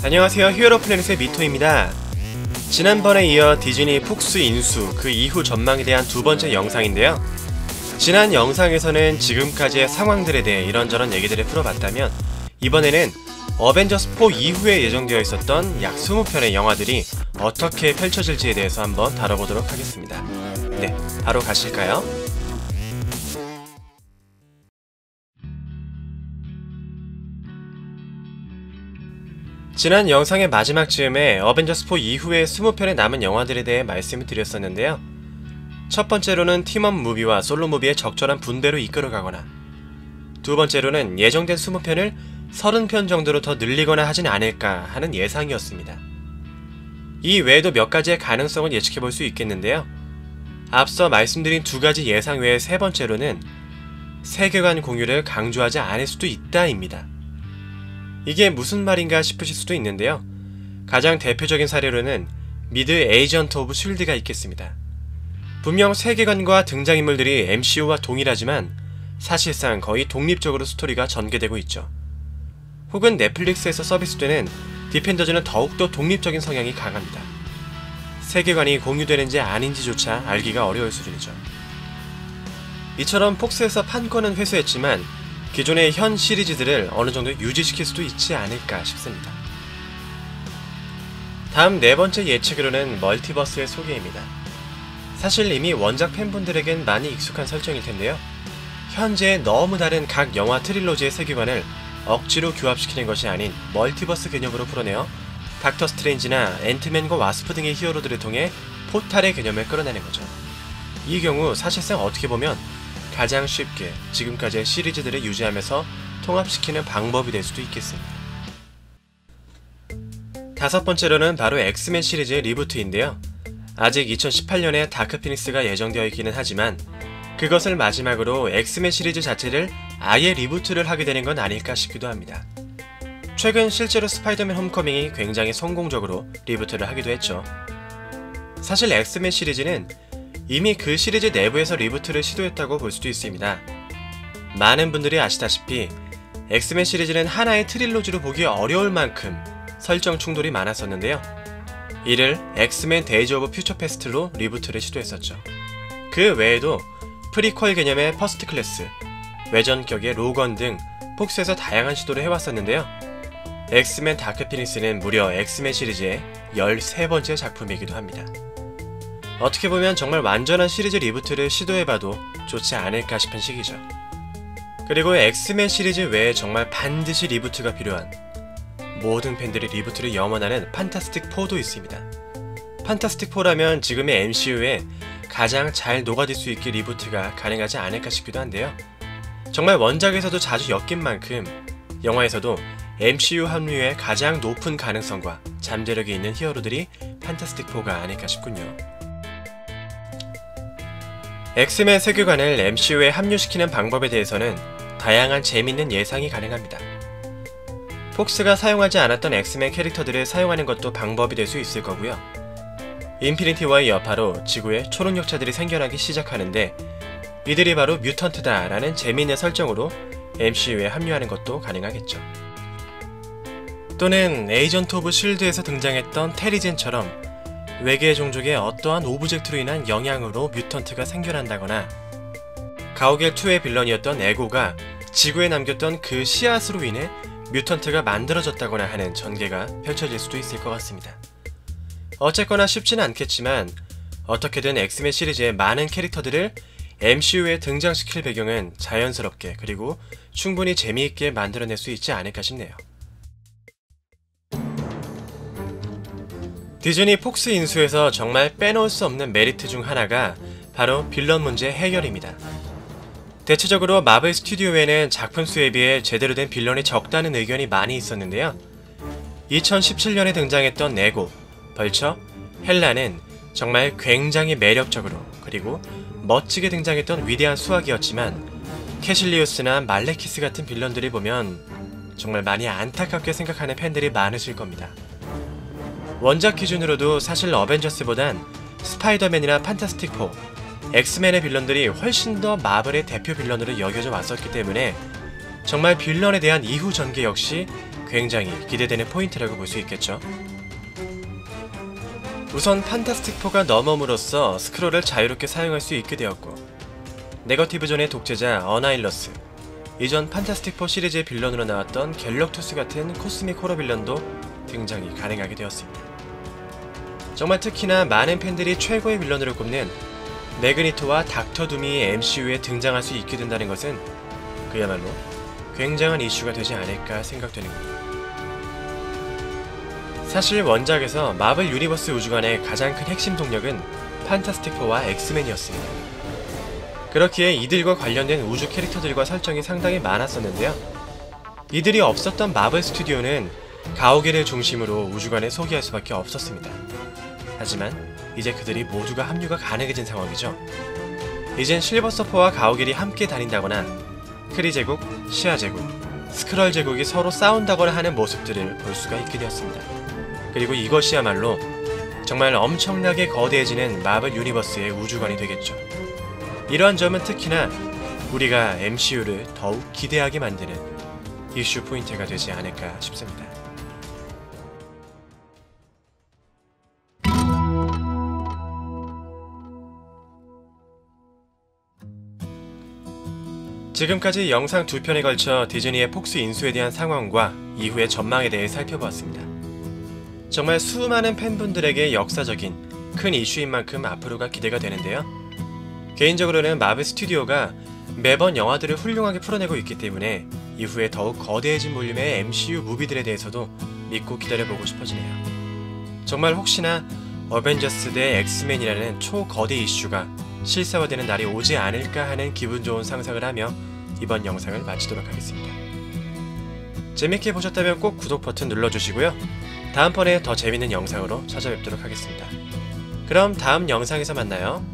안녕하세요, 히어로 플래닛의 미토입니다. 지난번에 이어 디즈니 폭스 인수 그 이후 전망에 대한 두 번째 영상인데요. 지난 영상에서는 지금까지의 상황들에 대해 이런저런 얘기들을 풀어봤다면 이번에는 어벤져스4 이후에 예정되어 있었던 약 20편의 영화들이 어떻게 펼쳐질지에 대해서 한번 다뤄보도록 하겠습니다. 네, 바로 가실까요? 지난 영상의 마지막 즈음에 어벤져스4 이후에 20편의 남은 영화들에 대해 말씀을 드렸었는데요. 첫 번째로는 팀업 무비와 솔로 무비의 적절한 분배로 이끌어가거나, 두 번째로는 예정된 20편을 30편 정도로 더 늘리거나 하진 않을까 하는 예상이었습니다. 이 외에도 몇 가지의 가능성을 예측해볼 수 있겠는데요. 앞서 말씀드린 두 가지 예상 외의 세 번째로는 세계관 공유를 강조하지 않을 수도 있다입니다. 이게 무슨 말인가 싶으실 수도 있는데요. 가장 대표적인 사례로는 미드 에이전트 오브 쉴드가 있겠습니다. 분명 세계관과 등장인물들이 MCU와 동일하지만 사실상 거의 독립적으로 스토리가 전개되고 있죠. 혹은 넷플릭스에서 서비스되는 디펜더즈는 더욱더 독립적인 성향이 강합니다. 세계관이 공유되는지 아닌지조차 알기가 어려울 수준이죠. 이처럼 폭스에서 판권은 회수했지만 기존의 현 시리즈들을 어느정도 유지시킬 수도 있지 않을까 싶습니다. 다음 네 번째 예측으로는 멀티버스의 소개입니다. 사실 이미 원작 팬분들에겐 많이 익숙한 설정일 텐데요. 현재 너무 다른 각 영화 트릴로지의 세계관을 억지로 규합시키는 것이 아닌 멀티버스 개념으로 풀어내어 닥터 스트레인지나 앤트맨과 와스프 등의 히어로들을 통해 포탈의 개념을 끌어내는 거죠. 이 경우 사실상 어떻게 보면 가장 쉽게 지금까지의 시리즈들을 유지하면서 통합시키는 방법이 될 수도 있겠습니다. 다섯 번째로는 바로 엑스맨 시리즈의 리부트인데요. 아직 2018년에 다크 피닉스가 예정되어 있기는 하지만 그것을 마지막으로 엑스맨 시리즈 자체를 아예 리부트를 하게 되는 건 아닐까 싶기도 합니다. 최근 실제로 스파이더맨 홈커밍이 굉장히 성공적으로 리부트를 하기도 했죠. 사실 엑스맨 시리즈는 이미 그 시리즈 내부에서 리부트를 시도했다고 볼 수도 있습니다. 많은 분들이 아시다시피 엑스맨 시리즈는 하나의 트릴로지로 보기 어려울 만큼 설정 충돌이 많았었는데요. 이를 엑스맨 데이즈 오브 퓨처 패스트로 리부트를 시도했었죠. 그 외에도 프리퀄 개념의 퍼스트 클래스, 외전격의 로건 등 폭스에서 다양한 시도를 해왔었는데요. 엑스맨 다크 피닉스는 무려 엑스맨 시리즈의 13번째 작품이기도 합니다. 어떻게 보면 정말 완전한 시리즈 리부트를 시도해봐도 좋지 않을까 싶은 시기죠. 그리고 엑스맨 시리즈 외에 정말 반드시 리부트가 필요한, 모든 팬들이 리부트를 염원하는 판타스틱 4도 있습니다. 판타스틱 4라면 지금의 MCU에 가장 잘 녹아들 수 있게 리부트가 가능하지 않을까 싶기도 한데요. 정말 원작에서도 자주 엮인 만큼 영화에서도 MCU 합류의 가장 높은 가능성과 잠재력이 있는 히어로들이 판타스틱 4가 아닐까 싶군요. 엑스맨 세계관을 MCU에 합류시키는 방법에 대해서는 다양한 재밌는 예상이 가능합니다. 폭스가 사용하지 않았던 엑스맨 캐릭터들을 사용하는 것도 방법이 될 수 있을 거고요. 인피니티 워의 여파로 지구에 초능력자들이 생겨나기 시작하는데 이들이 바로 뮤턴트다 라는 재미있는 설정으로 MCU에 합류하는 것도 가능하겠죠. 또는 에이전트 오브 쉴드에서 등장했던 테리젠처럼 외계 종족의 어떠한 오브젝트로 인한 영향으로 뮤턴트가 생겨난다거나, 가오갤2의 빌런이었던 에고가 지구에 남겼던 그 씨앗으로 인해 뮤턴트가 만들어졌다거나 하는 전개가 펼쳐질 수도 있을 것 같습니다. 어쨌거나 쉽지는 않겠지만 어떻게든 엑스맨 시리즈의 많은 캐릭터들을 MCU에 등장시킬 배경은 자연스럽게 그리고 충분히 재미있게 만들어낼 수 있지 않을까 싶네요. 디즈니 폭스 인수에서 정말 빼놓을 수 없는 메리트 중 하나가 바로 빌런 문제 해결입니다. 대체적으로 마블 스튜디오에는 작품 수에 비해 제대로 된 빌런이 적다는 의견이 많이 있었는데요. 2017년에 등장했던 에고, 벌처, 헬라는 정말 굉장히 매력적으로 그리고 멋지게 등장했던 위대한 수학이었지만 캐실리우스나 말레키스 같은 빌런들이 보면 정말 많이 안타깝게 생각하는 팬들이 많으실 겁니다. 원작 기준으로도 사실 어벤져스보단 스파이더맨이나 판타스틱 4, 엑스맨의 빌런들이 훨씬 더 마블의 대표 빌런으로 여겨져 왔었기 때문에 정말 빌런에 대한 이후 전개 역시 굉장히 기대되는 포인트라고 볼 수 있겠죠. 우선 판타스틱4가 넘어옴으로써 스크롤을 자유롭게 사용할 수 있게 되었고, 네거티브존의 독재자 어나일러스, 이전 판타스틱4 시리즈의 빌런으로 나왔던 갤럭투스 같은 코스믹 호러 빌런도 등장이 가능하게 되었습니다. 정말 특히나 많은 팬들이 최고의 빌런으로 꼽는 매그니토와 닥터 둠이 MCU에 등장할 수 있게 된다는 것은 그야말로 굉장한 이슈가 되지 않을까 생각되는 겁니다. 사실 원작에서 마블 유니버스 우주관의 가장 큰 핵심 동력은 판타스틱4와 엑스맨이었습니다. 그렇기에 이들과 관련된 우주 캐릭터들과 설정이 상당히 많았었는데요. 이들이 없었던 마블 스튜디오는 가오갤을 중심으로 우주관에 소개할 수밖에 없었습니다. 하지만 이제 그들이 모두가 합류가 가능해진 상황이죠. 이젠 실버서퍼와 가오갤이 함께 다닌다거나 크리 제국, 시아 제국, 스크럴 제국이 서로 싸운다거나 하는 모습들을 볼 수가 있게 되었습니다. 그리고 이것이야말로 정말 엄청나게 거대해지는 마블 유니버스의 우주관이 되겠죠. 이러한 점은 특히나 우리가 MCU를 더욱 기대하게 만드는 이슈 포인트가 되지 않을까 싶습니다. 지금까지 영상 2편에 걸쳐 디즈니의 폭스 인수에 대한 상황과 이후의 전망에 대해 살펴보았습니다. 정말 수많은 팬분들에게 역사적인 큰 이슈인 만큼 앞으로가 기대가 되는데요. 개인적으로는 마블 스튜디오가 매번 영화들을 훌륭하게 풀어내고 있기 때문에 이후에 더욱 거대해진 볼륨의 MCU 무비들에 대해서도 믿고 기다려보고 싶어지네요. 정말 혹시나 어벤져스 대 엑스맨이라는 초거대 이슈가 실사화되는 날이 오지 않을까 하는 기분 좋은 상상을 하며 이번 영상을 마치도록 하겠습니다. 재밌게 보셨다면 꼭 구독 버튼 눌러주시고요. 다음번에 더 재밌는 영상으로 찾아뵙도록 하겠습니다. 그럼 다음 영상에서 만나요.